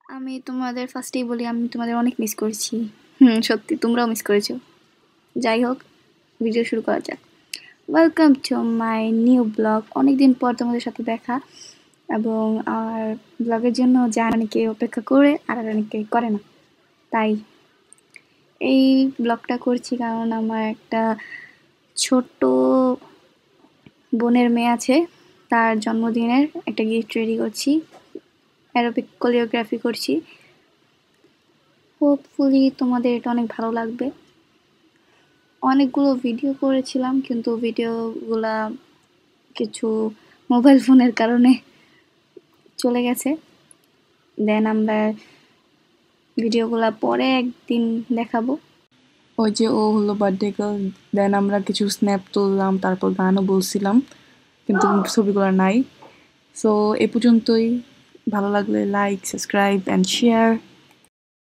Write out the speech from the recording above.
আমি তোমাদের ফার্স্টেই বলি আমি তোমাদের অনেক মিস করেছি। সত্যি তোমরাও মিস করেছো। যাই হোক, ভিডিও শুরু করা যাক। Welcome to my new blog. অনেকদিন পর তোমাদের সাথে দেখা, এবং আমার ব্লগের জন্য যা অনেকে অপেক্ষা করে আর অনেকে করে না। তাই এই ব্লগটা করছি কারণ আমার একটা ছোট্ট বোনের মেয়ে আছে, তার জন্মদিনের একটা গিফট রেডি করছি, অ্যারোবিক কোরিওগ্রাফি করছি। হোপফুলি তোমাদের এটা অনেক ভালো লাগবে। অনেকগুলো ভিডিও করেছিলাম কিন্তু ভিডিওগুলা কিছু মোবাইল ফোনের কারণে চলে গেছে। দেন আমরা ভিডিওগুলা পরে একদিন দেখাবো। ওই যে ও হলো বার্থডে গার্ল, দেন আমরা কিছু স্ন্যাপ তুললাম, তারপর গানও বলছিলাম, কিন্তু ছবিগুলো নাই। সো এ পর্যন্তই। ভালো লাগলে লাইক, সাবস্ক্রাইব অ্যান্ড শেয়ার।